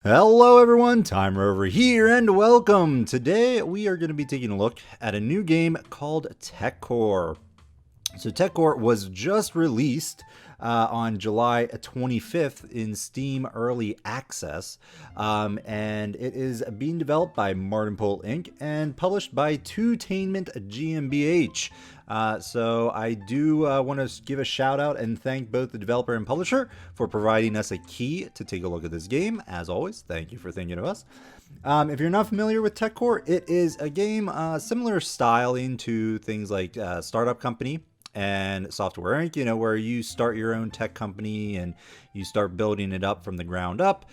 Hello everyone, Timer over here and welcome! Today we are going to be taking a look at a new game called Tech Corp. So Tech Corp was just released on July 25th in Steam Early Access, and it is being developed by Martin Pole Inc. and published by Twotainment GmbH. So I do want to give a shout out and thank both the developer and publisher for providing us a key to take a look at this game. As always, thank you for thinking of us. If you're not familiar with Tech Corp, it is a game similar styling to things like Startup Company and Software Inc., where you start your own tech company and you start building it up from the ground up,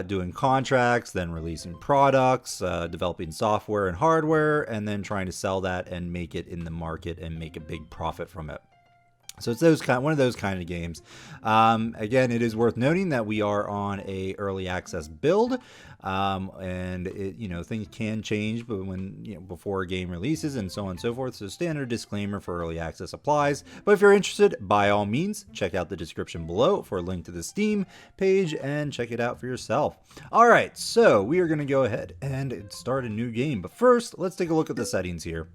doing contracts, then releasing products, developing software and hardware, and then trying to sell that and make it in the market and make a big profit from it. So it's one of those kind of games. Again, it is worth noting that we are on a early access build, and things can change, but before a game releases and so on and so forth. So standard disclaimer for early access applies. But if you're interested, by all means, check out the description below for a link to the Steam page and check it out for yourself. All right, so we are going to go ahead and start a new game. But first, let's take a look at the settings here.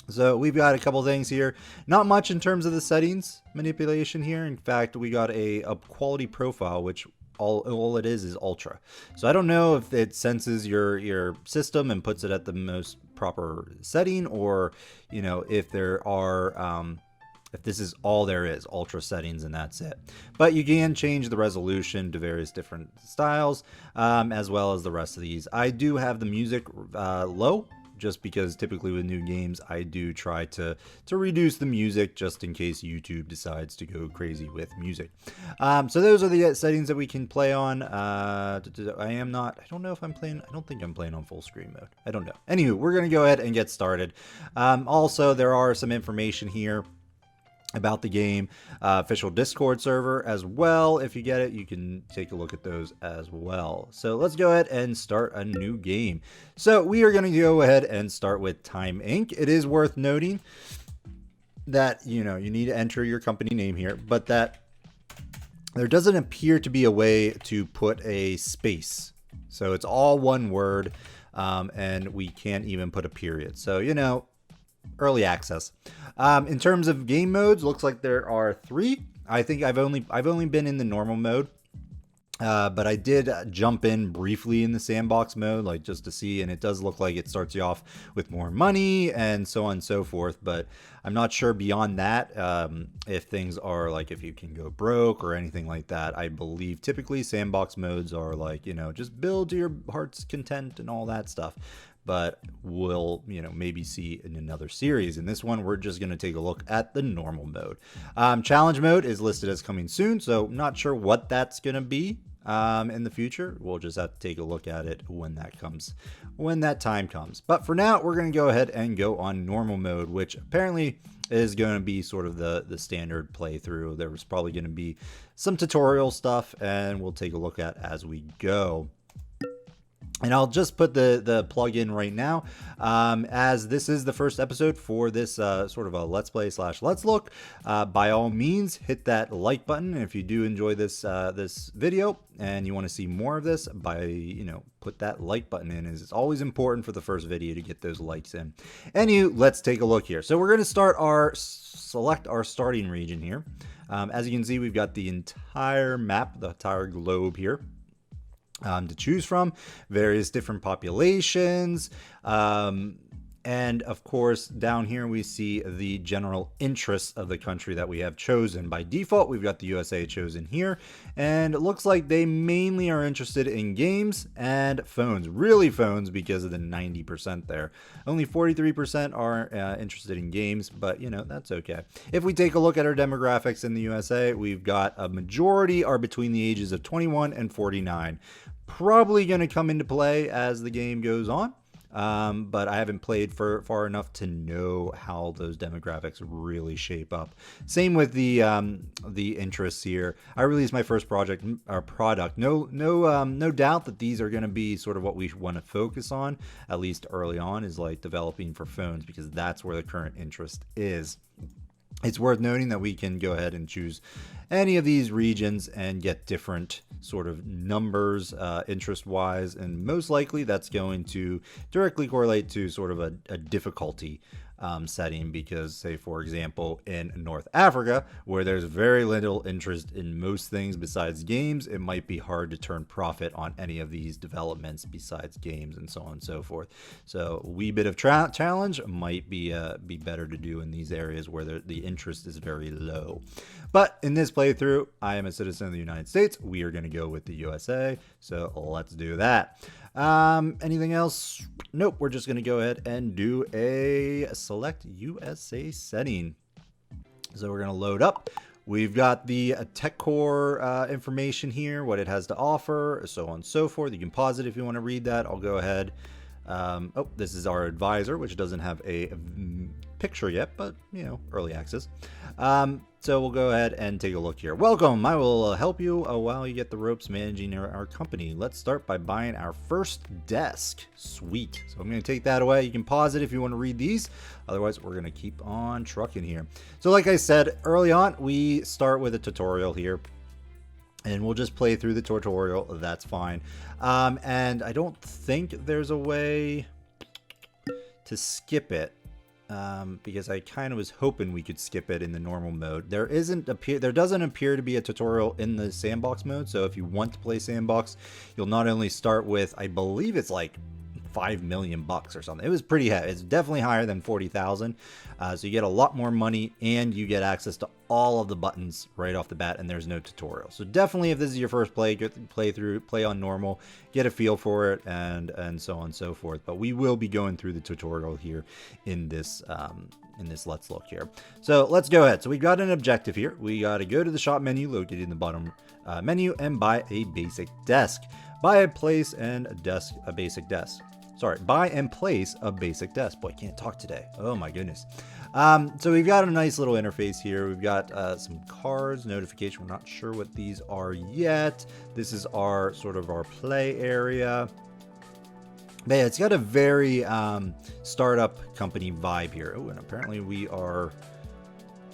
So we've got a couple things here. Not much in terms of the settings manipulation here. In fact, we got a quality profile, which all it is ultra. So I don't know if it senses your system and puts it at the most proper setting, or if there are if this is all there is, ultra settings, and that's it. But you can change the resolution to various different styles, as well as the rest of these. I do have the music low, just because typically with new games I do try to reduce the music just in case YouTube decides to go crazy with music. So those are the settings that we can play on. I don't know if I'm playing, I don't think I'm playing on full screen mode. I don't know. Anywho, we're going to go ahead and get started. Also, there are some information here about the game, official Discord server as well. If you get it, you can take a look at those as well. So let's go ahead and start a new game. So we are going to go ahead and start with Time Inc. It is worth noting that you need to enter your company name here, but that there doesn't appear to be a way to put a space. So it's all one word, and we can't even put a period. So early access. In terms of game modes, looks like there are 3. I think I've only been in the normal mode, but I did jump in briefly in the sandbox mode, like just to see, and it does look like it starts you off with more money and so on and so forth. But I'm not sure beyond that if things are like if you can go broke or anything like that. I believe typically sandbox modes are like just build to your heart's content and all that stuff. But we'll, maybe see in another series. In this one, we're just going to take a look at the normal mode. Challenge mode is listed as coming soon, so not sure what that's going to be in the future. We'll just have to take a look at it when that time comes. But for now, we're going to go ahead and go on normal mode, which apparently is going to be sort of the standard playthrough. There was probably going to be some tutorial stuff, and we'll take a look at as we go. And I'll just put the plug in right now, as this is the first episode for this sort of a Let's Play / Let's Look. By all means, hit that like button if you do enjoy this video and you want to see more of this. Put that like button in, as it's always important for the first video to get those likes in. Anywho, let's take a look here. So we're going to select our starting region here. As you can see, we've got the entire map, the entire globe here. To choose from, various different populations, and of course down here we see the general interests of the country that we have chosen. By default, we've got the USA chosen here, and it looks like they mainly are interested in games and phones. Really phones, because of the 90% there. Only 43% are interested in games, but that's okay. If we take a look at our demographics in the USA, we've got a majority are between the ages of 21 and 49. Probably going to come into play as the game goes on, but I haven't played for far enough to know how those demographics really shape up. Same with the interests here. I released my first product. No doubt that these are going to be sort of what we want to focus on, at least early on, is like developing for phones, because that's where the current interest is. It's worth noting that we can go ahead and choose any of these regions and get different sort of numbers interest wise, and most likely that's going to directly correlate to sort of a difficulty setting, because say for example in North Africa, where there's very little interest in most things besides games, it might be hard to turn profit on any of these developments besides games and so on and so forth. So a wee bit of challenge might be better to do in these areas where the interest is very low. But in this playthrough, I am a citizen of the United States. We are going to go with the USA, so let's do that. Anything else? Nope, we're just going to go ahead and do a select USA setting. So we're going to load up. We've got the Tech Corp information here, what it has to offer, so on and so forth. You can pause it if you want to read that. I'll go ahead. Oh, this is our advisor, which doesn't have a picture yet, but you know, early access. So we'll go ahead and take a look here. Welcome. I will help you while you get the ropes managing our company. Let's start by buying our first desk. Sweet. So I'm going to take that away. You can pause it if you want to read these. Otherwise, we're going to keep on trucking here. So like I said early on, we start with a tutorial here. And we'll just play through the tutorial. That's fine. And I don't think there's a way to skip it. Because I kind of was hoping we could skip it in the normal mode. There doesn't appear to be a tutorial in the sandbox mode. So if you want to play sandbox, you'll not only start with, I believe it's like 5 million bucks or something. It was pretty heavy. It's definitely higher than 40,000. So you get a lot more money and you get access to all of the buttons right off the bat, and there's no tutorial. So definitely, if this is your first playthrough, play on normal, get a feel for it, and so on and so forth. But we will be going through the tutorial here in this Let's Look here. So let's go ahead. So we've got an objective here. We got to go to the shop menu located in the bottom menu and buy a basic desk. Buy and place a basic desk. Sorry, buy and place a basic desk. Boy, I can't talk today. Oh my goodness. So we've got a nice little interface here. We've got some cards, notification. We're not sure what these are yet. This is our sort of our play area. But yeah, it's got a very startup company vibe here. Oh, and apparently we are,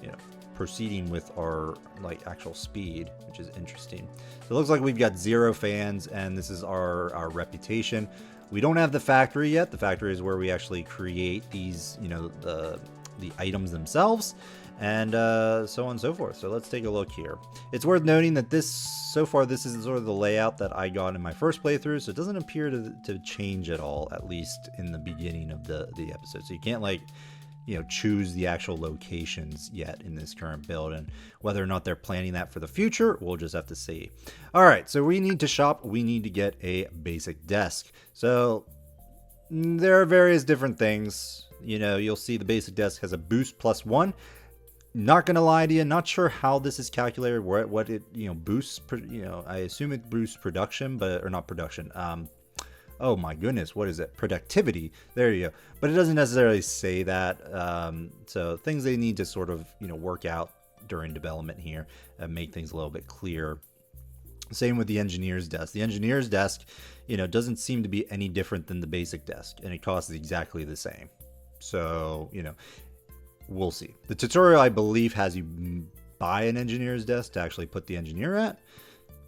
you know, proceeding with our like actual speed, which is interesting. So it looks like we've got 0 fans, and this is our reputation. We don't have the factory yet. The factory is where we actually create these, you know, the items themselves, and so on and so forth. So let's take a look here. It's worth noting that so far this is sort of the layout that I got in my first playthrough, so it doesn't appear to change at all, at least in the beginning of the episode. So you can't like, you know, choose the actual locations yet in this current build, and whether or not they're planning that for the future, we'll just have to see. All right, so we need to shop. We need to get a basic desk. So there are various different things. You know, you'll see the basic desk has a boost +1. Not gonna lie to you, not sure how this is calculated, what it, you know, boosts. You know, I assume it boosts production, or not production. Oh my goodness, what is it? Productivity. There you go. But it doesn't necessarily say that. So things they need to sort of, you know, work out during development here and make things a little bit clearer. Same with the engineer's desk. The engineer's desk, you know, doesn't seem to be any different than the basic desk, and it costs exactly the same. So, you know, we'll see. The tutorial, I believe, has you buy an engineer's desk to actually put the engineer at,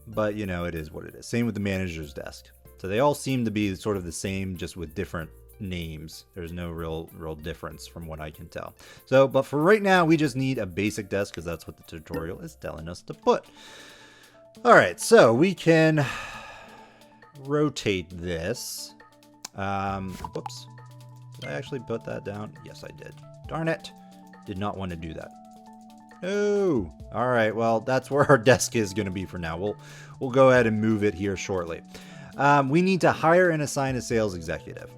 but you know, it is what it is. Same with the manager's desk. So they all seem to be sort of the same, just with different names. There's no real difference from what I can tell. So, but for right now, we just need a basic desk because that's what the tutorial is telling us to put. All right, so we can rotate this. Whoops. Did I actually put that down? Yes, I did. Darn it. Did not want to do that. Oh, all right. Well, that's where our desk is going to be for now. We'll go ahead and move it here shortly. We need to hire and assign a sales executive.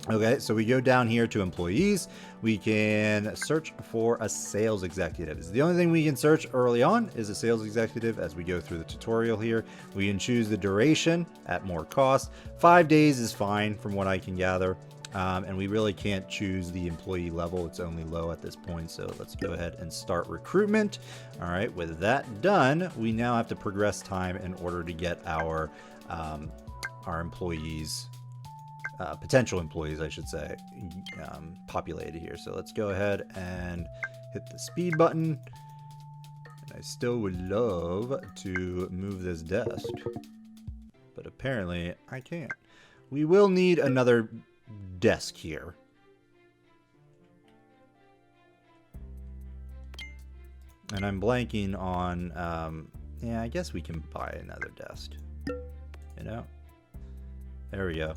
Okay, so we go down here to employees. We can search for a sales executive. It's the only thing we can search early on is a sales executive. As we go through the tutorial here, we can choose the duration at more cost. 5 days is fine from what I can gather. And we really can't choose the employee level. It's only low at this point. So let's go ahead and start recruitment. All right, with that done, we now have to progress time in order to get our employees, potential employees, I should say, populated here. So let's go ahead and hit the speed button. And I still would love to move this desk, but apparently I can't. We will need another desk here. And I'm blanking on, yeah, I guess we can buy another desk, you know? There we go.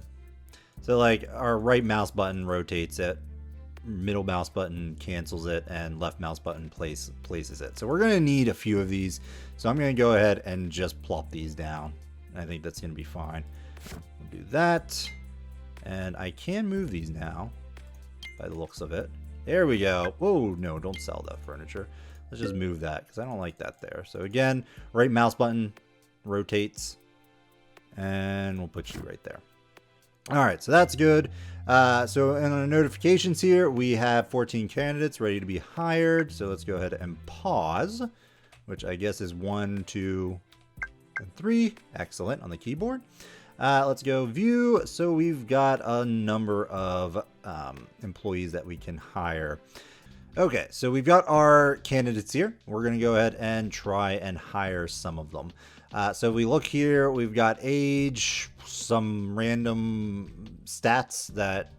So like our right mouse button rotates it, middle mouse button cancels it, and left mouse button places it. So we're going to need a few of these. So I'm going to go ahead and just plop these down. I think that's going to be fine. We'll do that. And I can move these now by the looks of it. There we go. Whoa, no, don't sell that furniture. Let's just move that because I don't like that there. So again, right mouse button rotates, and we'll put you right there. All right, so that's good. So in our notifications here, we have 14 candidates ready to be hired. So let's go ahead and pause, which I guess is 1, 2, and 3. Excellent on the keyboard. Let's go view. So we've got a number of employees that we can hire. Okay, so we've got our candidates here. We're going to go ahead and try and hire some of them. So we look here, we've got age, some random stats that,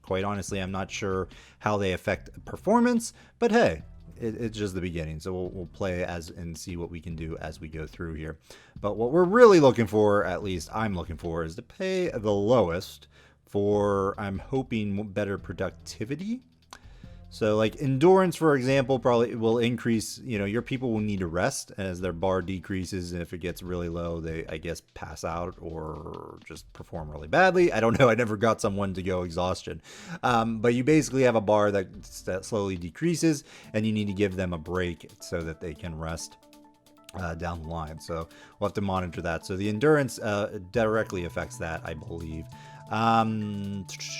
quite honestly, I'm not sure how they affect performance, but hey, it's just the beginning. So we'll play as and see what we can do as we go through here. But what we're really looking for, at least I'm looking for, is to pay the lowest for, I'm hoping, better productivity. So like endurance, for example, probably will increase, you know, your people will need to rest as their bar decreases. And if it gets really low, they, I guess, pass out or just perform really badly. I don't know. I never got someone to go exhaustion. But you basically have a bar that slowly decreases and you need to give them a break so that they can rest down the line. So we'll have to monitor that. So the endurance directly affects that, I believe.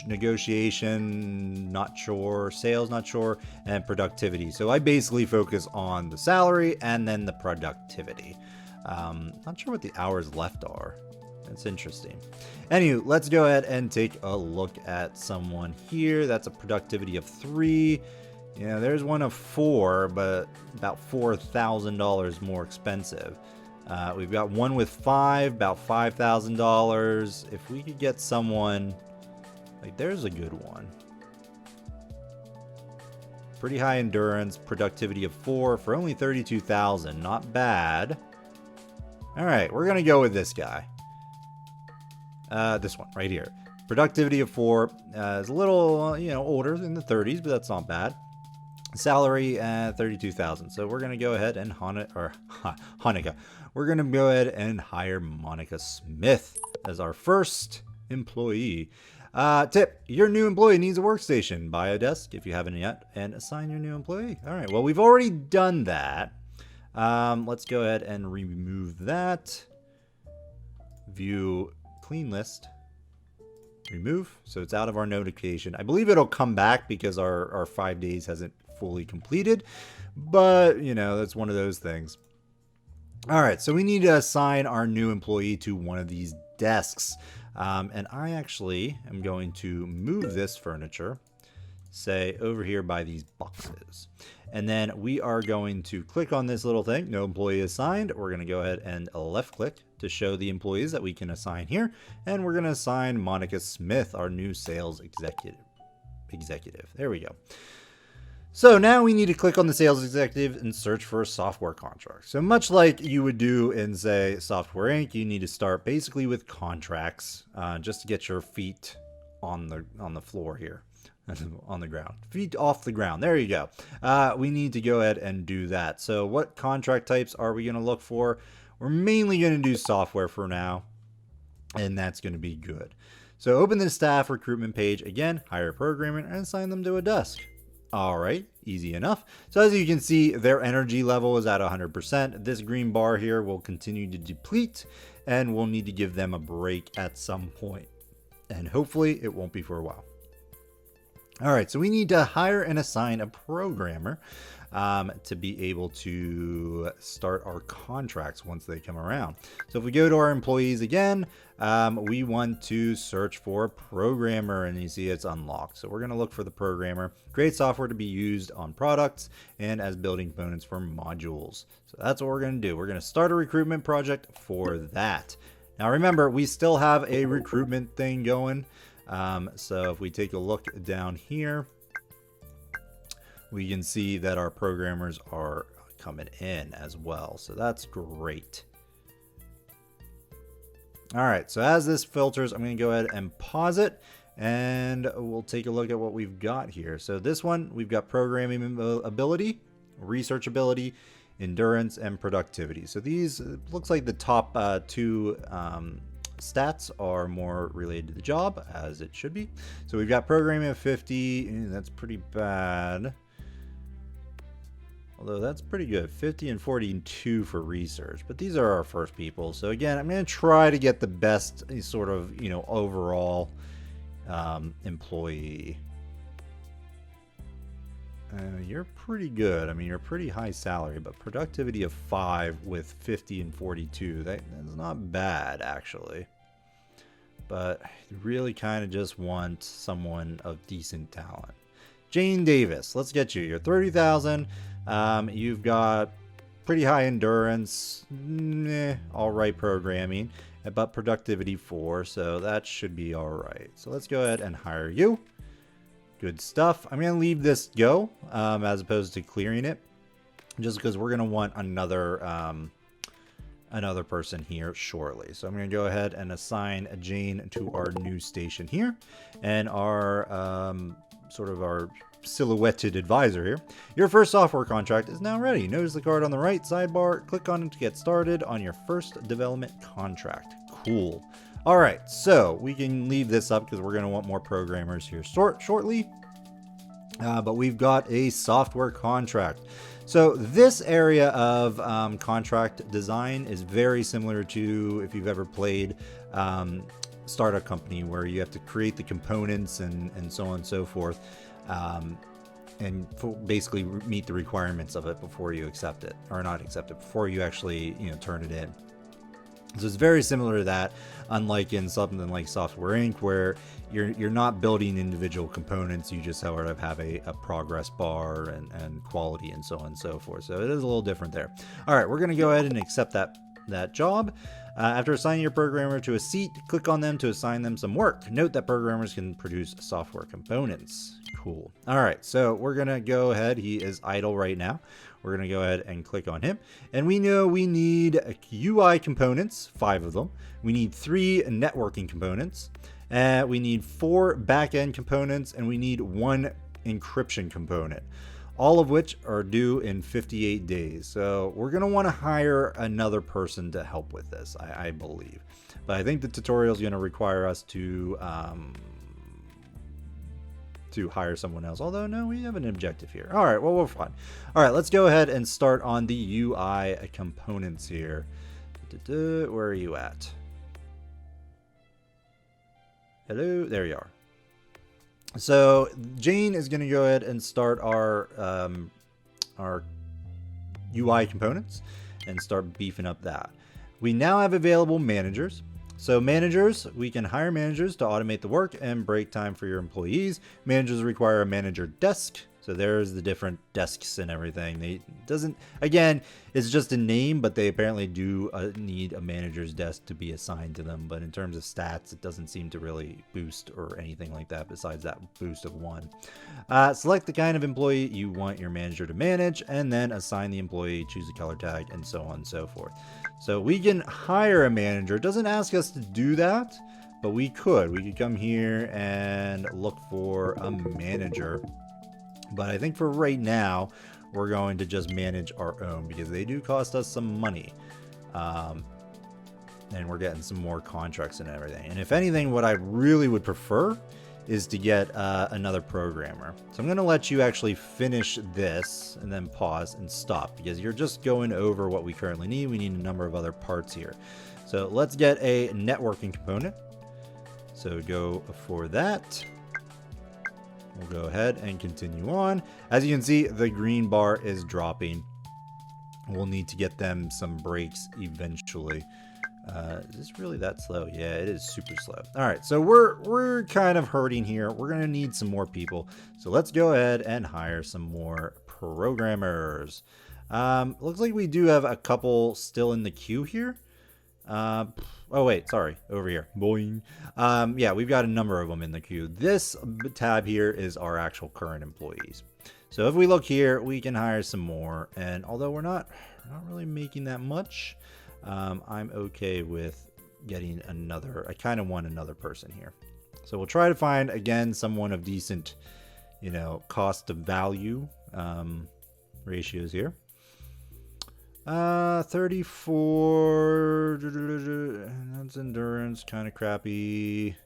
Negotiation, not sure. Sales, not sure. And productivity. So I basically focus on the salary and then the productivity. Not sure what the hours left are. That's interesting. Anyway, let's go ahead and take a look at someone here. That's a productivity of 3. Yeah, there's one of 4, but about $4,000 more expensive. We've got one with 5, about $5,000. If we could get someone, like there's a good one. Pretty high endurance, productivity of 4 for only $32,000. Not bad. All right, we're going to go with this guy. This one right here. Productivity of 4 is a little, you know, older, in the 30s, but that's not bad. Salary at $32,000. So we're going to go ahead and Hanukkah. We're going to go ahead and hire Monica Smith as our first employee. Tip, your new employee needs a workstation. Buy a desk if you haven't yet and assign your new employee. All right, well, we've already done that. Let's go ahead and remove that. View clean list. Remove. So it's out of our notification. I believe it'll come back because our 5 days hasn't fully completed. But, you know, that's one of those things. All right, so we need to assign our new employee to one of these desks. And I actually am going to move this furniture, say, over here by these boxes. And then we are going to click on this little thing, no employee assigned. We're going to go ahead and left click to show the employees that we can assign here. And we're going to assign Monica Smith, our new sales executive. There we go. So now we need to click on the sales executive and search for a software contract. So much like you would do in, say, Software Inc., you need to start basically with contracts just to get your feet on the floor here, on the ground. Feet off the ground. There you go. We need to go ahead and do that. So what contract types are we going to look for? We're mainly going to do software for now, and that's going to be good. So open the staff recruitment page again, hire a programmer, and assign them to a desk. All right, easy enough. So as you can see, their energy level is at 100%. This green bar here will continue to deplete, and we'll need to give them a break at some point. And hopefully it won't be for a while. All right, so we need to hire and assign a programmer to be able to start our contracts once they come around. So if we go to our employees again, we want to search for programmer, and you see it's unlocked. So we're going to look for the programmer, create software to be used on products and as building components for modules. So that's what we're going to do. We're going to start a recruitment project for that. Now remember, we still have a recruitment thing going. So if we take a look down here, we can see that our programmers are coming in as well. So that's great. All right, so as this filters, I'm going to go ahead and pause it, and we'll take a look at what we've got here. So this one, we've got programming ability, research ability, endurance, and productivity. So these looks like the top two stats are more related to the job, as it should be. So we've got programming of 50, and that's pretty bad. Although that's pretty good. 50 and 42 for research. But these are our first people. So again, I'm going to try to get the best sort of, overall employee. You're pretty good. I mean, you're pretty high salary, but productivity of 5 with 50 and 42. That's not bad, actually. But you really kind of just want someone of decent talent. Jane Davis, let's get you. You're 30,000. You've got pretty high endurance, all right programming, but productivity 4, so that should be all right. So let's go ahead and hire you. Good stuff. I'm going to leave this go as opposed to clearing it, just because we're going to want another person here shortly. So I'm going to go ahead and assign Jane to our new station here, and our sort of our silhouetted advisor here. Your first software contract is now ready. Notice the card on the right sidebar. Click on it to get started on your first development contract. Cool. All right, so we can leave this up because we're going to want more programmers here shortly. But we've got a software contract. So this area of contract design is very similar to if you've ever played Startup Company, where you have to create the components and so on and so forth, and basically meet the requirements of it before you accept it, or not accept it, before you actually turn it in. So it's very similar to that, unlike in something like Software Inc., where you're not building individual components. You just sort of have a progress bar and quality and so on and so forth. So it is a little different there. All right, we're going to go ahead and accept that job. After assigning your programmer to a seat, click on them to assign them some work. Note that programmers can produce software components. Cool. All right, so we're going to go ahead. He is idle right now. We're going to go ahead and click on him. And we know we need UI components, 5 of them. We need 3 networking components. We need 4 backend components, and we need 1 encryption component, all of which are due in 58 days. So we're going to want to hire another person to help with this, I believe. But I think the tutorial is going to require us to hire someone else. Although, no, we have an objective here. All right, well, we're fine. All right, let's go ahead and start on the UI components here. Where are you at? Hello, there you are. So Jane is going to go ahead and start our UI components and start beefing up that. We now have available managers. So managers, we can hire managers to automate the work and break time for your employees. Managers require a manager desk. So there's the different desks and everything. Again, it's just a name, but they apparently do need a manager's desk to be assigned to them. But in terms of stats, it doesn't seem to really boost or anything like that besides that boost of 1. Select the kind of employee you want your manager to manage, and then assign the employee, choose a color tag, and so on and so forth. So we can hire a manager. It doesn't ask us to do that, but we could. We could come here and look for a manager. But I think for right now, we're going to just manage our own because they do cost us some money. And we're getting some more contracts and everything. And if anything, what I really would prefer is to get another programmer. So I'm going to let you actually finish this and then pause and stop because you're just going over what we currently need. We need a number of other parts here. So let's get a networking component. So go for that. We'll go ahead and continue on. As you can see, the green bar is dropping. We'll need to get them some breaks eventually. Is this really that slow? Yeah, it is super slow. All right, so we're kind of hurting here. We're gonna need some more people. So let's go ahead and hire some more programmers. Looks like we do have a couple still in the queue here. Oh wait, sorry, over here. Boing. Yeah, we've got a number of them in the queue. This tab here is our actual current employees. So if we look here, we can hire some more. And although we're not really making that much, I'm okay with getting another. I kind of want another person here. So we'll try to find, again, someone of decent, you know, cost to value ratios here. 34. That's endurance, kind of crappy.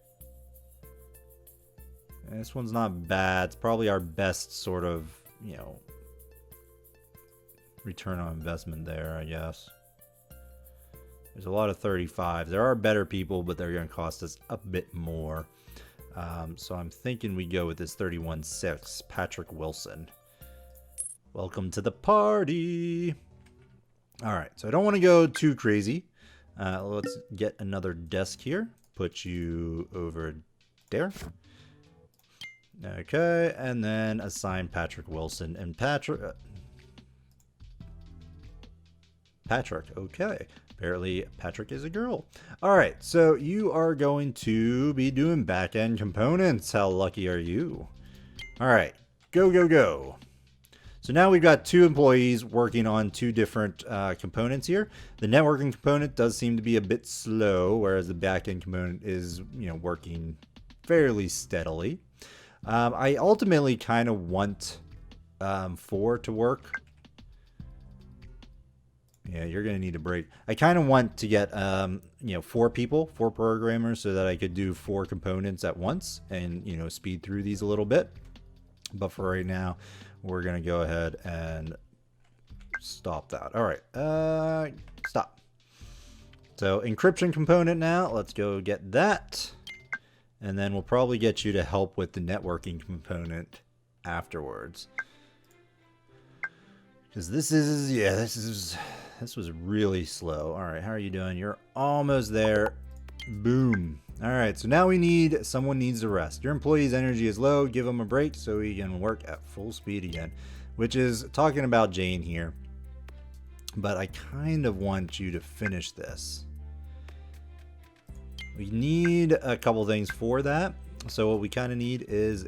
This one's not bad. It's probably our best sort of, you know, return on investment there, I guess. There's a lot of 35s. There are better people, but they're going to cost us a bit more. So I'm thinking we go with this 31.6, Patrick Wilson. Welcome to the party. All right, so I don't want to go too crazy. Let's get another desk here. Put you over there. Okay, and then assign Patrick Wilson. And Patrick, okay. Apparently, Patrick is a girl. All right, so you are going to be doing back-end components. How lucky are you? All right, go, go, go. So now we've got 2 employees working on 2 different components here. The networking component does seem to be a bit slow, whereas the back-end component is, you know, working fairly steadily. I ultimately kind of want 4 to work. Yeah, you're going to need a break. I kind of want to get, you know, 4 people, 4 programmers, so that I could do 4 components at once and, you know, speed through these a little bit. But for right now, we're going to go ahead and stop that. All right, stop. So encryption component now, let's go get that. And then we'll probably get you to help with the networking component afterwards. Because this is, yeah, this was really slow. All right, how are you doing? You're almost there. Boom. All right, so now someone needs to rest. Your employee's energy is low. Give him a break so he can work at full speed again, which is talking about Jane here. But I kind of want you to finish this. We need a couple things for that. So what we kind of need is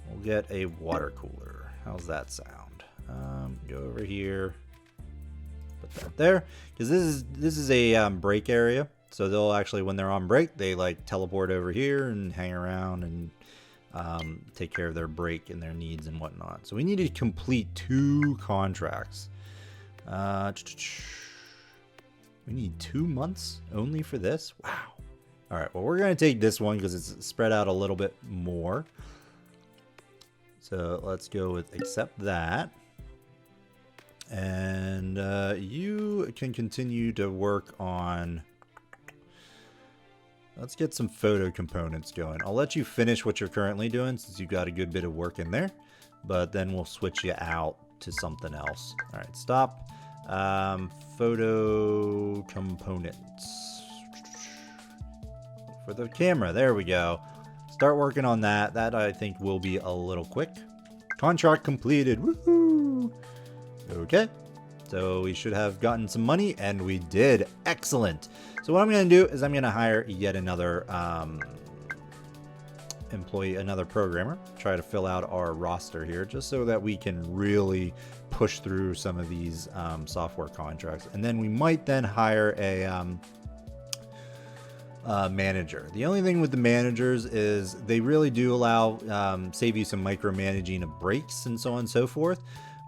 we'll get a water cooler. How's that sound? Go over here. Put that there, because this is a break area. So they'll actually, when they're on break, they like teleport over here and hang around and take care of their break and their needs and whatnot. So we need to complete 2 contracts. We need 2 months only for this. Wow. All right. Well, we're going to take this one because it's spread out a little bit more. So let's go with accept that. And you can continue to work on. Let's get some photo components going. I'll let you finish what you're currently doing since you've got a good bit of work in there. But then we'll switch you out to something else. All right, stop. Photo components. For the camera, there we go. Start working on that. That I think will be a little quick. Contract completed. Woohoo! Okay. So we should have gotten some money, and we did. Excellent. So what I'm going to do is I'm going to hire yet another employee, another programmer. Try to fill out our roster here just so that we can really push through some of these software contracts. And then we might then hire a manager. The only thing with the managers is they really do allow save you some micromanaging of breaks and so on and so forth.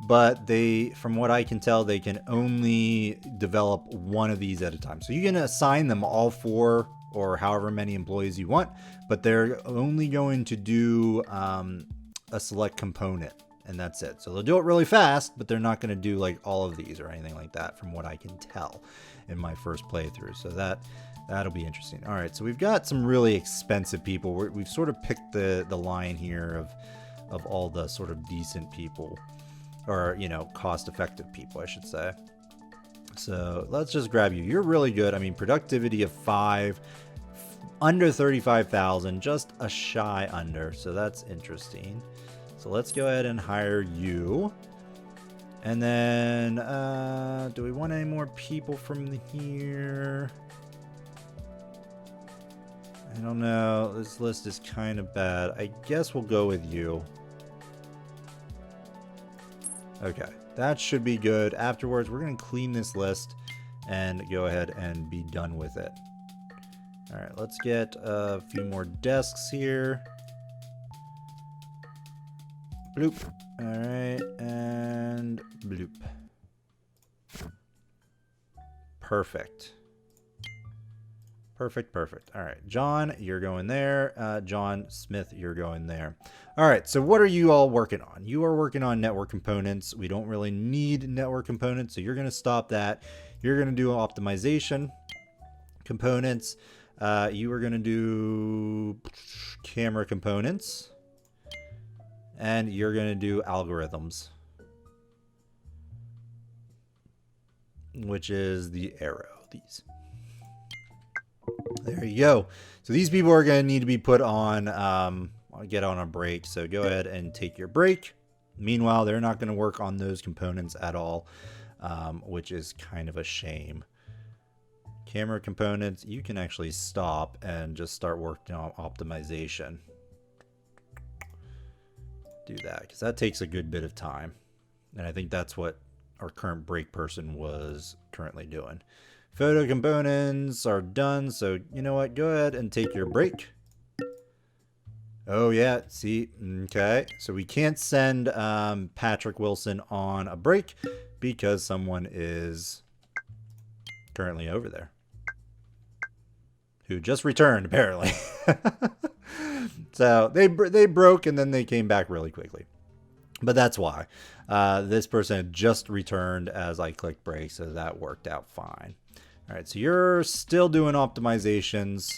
But they, from what I can tell, they can only develop one of these at a time. So you can assign them all 4 or however many employees you want, but they're only going to do a select component, and that's it. So they'll do it really fast, but they're not going to do like all of these or anything like that, from what I can tell in my first playthrough. So that That'll be interesting. All right, so we've got some really expensive people. We've sort of picked the line here of all the sort of decent people, or, you know, cost-effective people, I should say. So let's just grab you. You're really good. I mean, productivity of 5, under 35,000, just a shy under. So that's interesting. So let's go ahead and hire you. And then, do we want any more people from here? I don't know. This list is kind of bad. I guess we'll go with you. Okay, that should be good. Afterwards, we're going to clean this list and go ahead and be done with it. All right, let's get a few more desks here. Bloop. All right, and bloop. Perfect. Perfect. All right, John, you're going there. John Smith, you're going there. All right, so what are you all working on? You are working on network components. We don't really need network components, so you're going to stop that. You're going to do optimization components. You are going to do camera components. And you're going to do algorithms, which is the arrow, these. There you go. So these people are going to need to be put on, get on a break. So go ahead and take your break. Meanwhile, they're not going to work on those components at all, which is kind of a shame. Camera components, you can actually stop and just start working on optimization. Do that, because that takes a good bit of time. And I think that's what our current break person was currently doing. Photo components are done, so you know what? Go ahead and take your break. Oh yeah, see, okay. So we can't send Patrick Wilson on a break because someone is currently over there. Who just returned, apparently. So they broke and then they came back really quickly. But that's why. This person had just returned as I clicked break, so that worked out fine. All right, so you're still doing optimizations.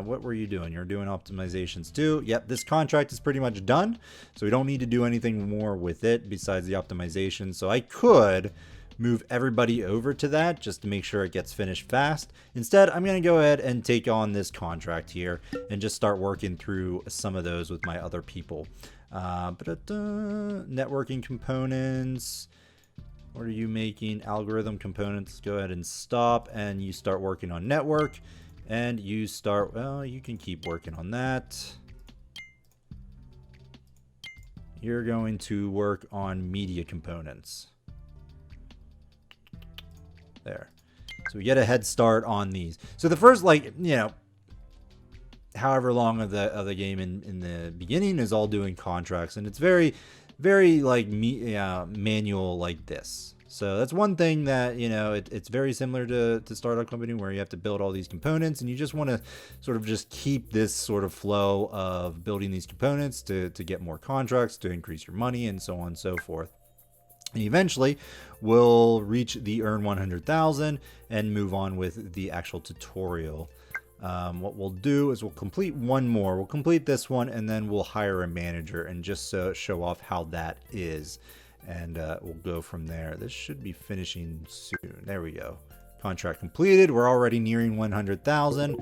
What were you doing? You're doing optimizations too. Yep, this contract is pretty much done, so we don't need to do anything more with it besides the optimization. So I could move everybody over to that just to make sure it gets finished fast. Instead, I'm going to go ahead and take on this contract here and just start working through some of those with my other people. Networking components. What are you making? Algorithm components. Go ahead and stop, and you start working on network, and you start, well, you can keep working on that. You're going to work on media components. There. So we get a head start on these. So the first, like, you know, however long of the game in the beginning is all doing contracts, and it's very like manual like this. So that's one thing that, you know, it's very similar to Startup Company, where you have to build all these components, and you just want to sort of just keep this sort of flow of building these components to get more contracts, to increase your money, and so on and so forth. And eventually we'll reach the earn 100,000 and move on with the actual tutorial. What we'll do is we'll complete one more. We'll complete this one, and then we'll hire a manager and just show off how that is. And we'll go from there. This should be finishing soon. There we go. Contract completed. We're already nearing 100,000.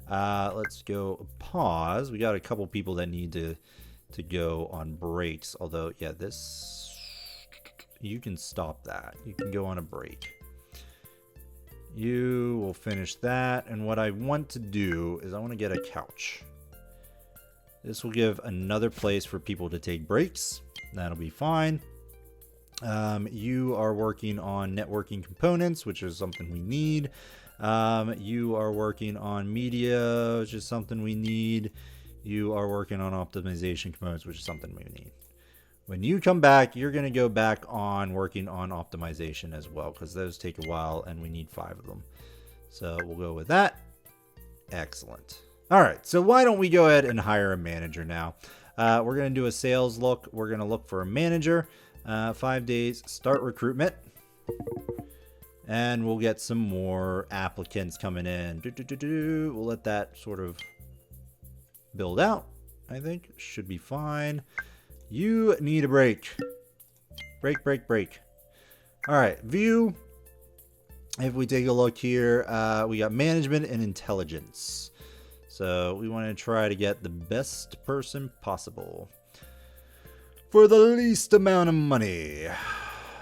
Let's go pause. We got a couple people that need to go on breaks. Although, yeah, this... You can stop that. You can go on a break. You will finish that. And what I want to do is I want to get a couch. This will give another place for people to take breaks. That'll be fine. You are working on networking components, which is something we need. You are working on media, which is something we need. You are working on optimization components, which is something we need. When you come back, you're going to go back on working on optimization as well, because those take a while and we need 5 of them. So we'll go with that. Excellent. All right, so why don't we go ahead and hire a manager now? We're going to do a sales look. We're going to look for a manager. 5 days, start recruitment. And we'll get some more applicants coming in. We'll let that sort of build out. I think should be fine. You need a break. Break, break, break. All right, view. If we take a look here, we got management and intelligence. So we want to try to get the best person possible for the least amount of money.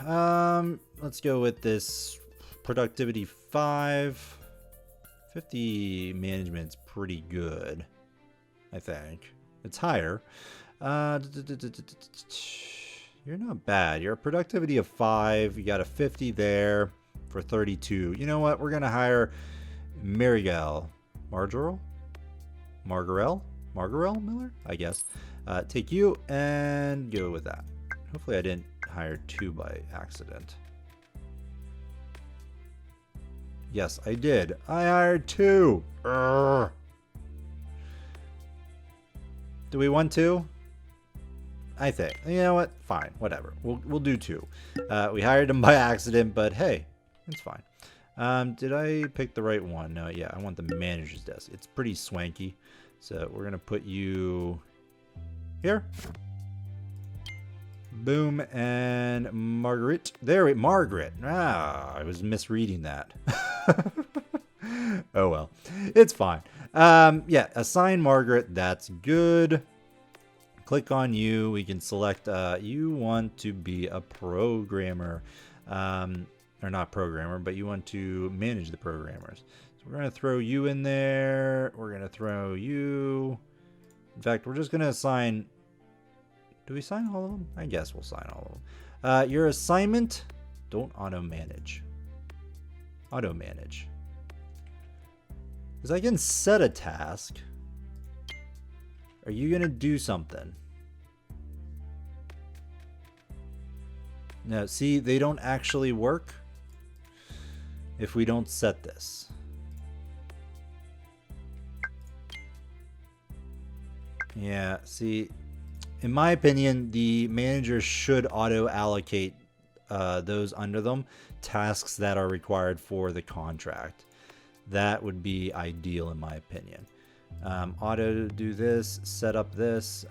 Let's go with this productivity 5. 50 management's pretty good, I think. It's higher. You're not bad. You're a productivity of 5. You got a 50 there for 32. You know what? We're going to hire Marigel Miller, I guess. Take you and go with that. Hopefully I didn't hire 2 by accident. Yes, I did. I hired 2. Urgh. Do we want 2? I think. You know what? Fine. Whatever. We'll do 2. We hired him by accident, but hey, it's fine. Did I pick the right one? No, yeah, I want the manager's desk. It's pretty swanky. So we're going to put you here. Boom. And Margaret. Margaret. Ah, I was misreading that. Oh, well. It's fine. Yeah, assign Margaret. That's good. Click on you. We can select you want to be a programmer. Or not programmer, but you want to manage the programmers. So we're going to throw you in there. We're going to throw you. In fact, we're just going to assign. Do we sign all of them? I guess we'll sign all of them. Your assignment, don't auto-manage. Auto-manage. Because I can set a task. Are you going to do something? No, see, they don't actually work if we don't set this. Yeah, see, in my opinion, the manager should auto-allocate those under them tasks that are required for the contract. That would be ideal in my opinion. Auto do this, set up this,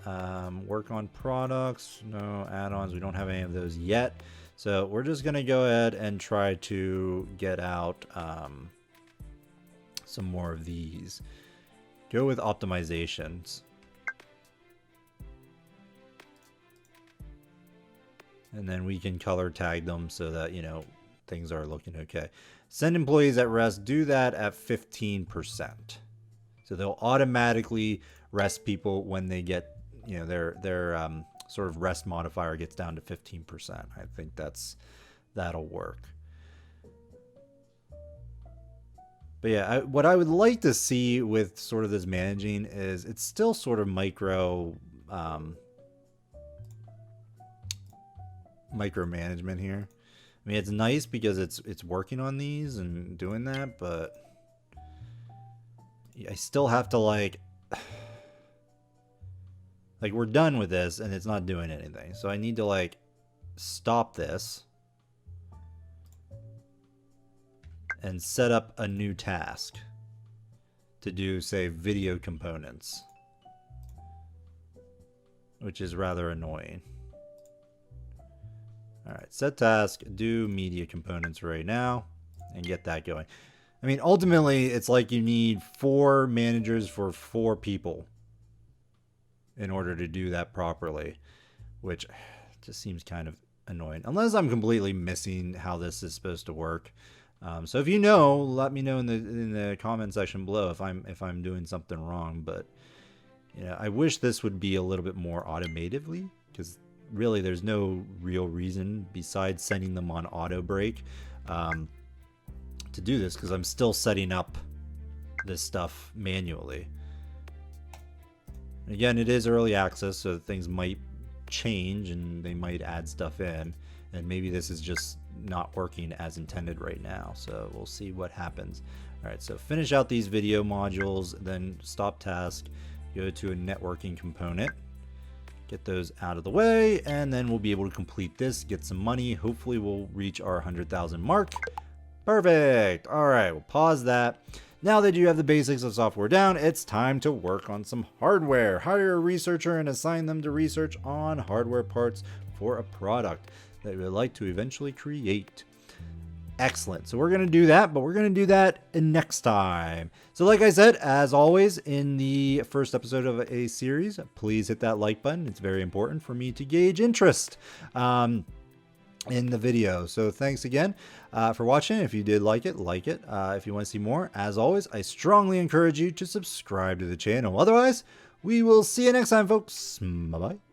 work on products, no add-ons. We don't have any of those yet. So we're just going to go ahead and try to get out some more of these. Go with optimizations. And then we can color tag them so that, you know, things are looking okay. Send employees at rest. Do that at 15%. So they'll automatically rest people when they get, you know, their sort of rest modifier gets down to 15%. I think that'll work. But yeah, what I would like to see with sort of this managing is it's still sort of micromanagement here. I mean, it's nice because it's working on these and doing that, but I still have to like we're done with this and it's not doing anything. So I need to like stop this and set up a new task to do, say, video components, which is rather annoying. All right, set task, do media components right now and get that going. I mean, ultimately, it's like you need 4 managers for 4 people in order to do that properly, which just seems kind of annoying. Unless I'm completely missing how this is supposed to work. So if you know, let me know in the comment section below if I'm doing something wrong. But you know, I wish this would be a little bit more automatively, because really there's no real reason besides sending them on auto break to do this, because I'm still setting up this stuff manually. Again, it is early access, so things might change and they might add stuff in, and maybe this is just not working as intended right now. So we'll see what happens. All right, so finish out these video modules, then stop task, go to a networking component, get those out of the way, and then we'll be able to complete this, get some money. Hopefully we'll reach our 100,000 mark. Perfect. All right, we'll pause that. Now that you have the basics of software down, it's time to work on some hardware. Hire a researcher and assign them to research on hardware parts for a product that you would like to eventually create. Excellent. So we're going to do that, but we're going to do that next time. So like I said, as always, in the first episode of a series, please hit that like button. It's very important for me to gauge interest in the video. So thanks again for watching. If you did like it, if you want to see more, as always, I strongly encourage you to subscribe to the channel. Otherwise, we will see you next time, folks. Bye bye.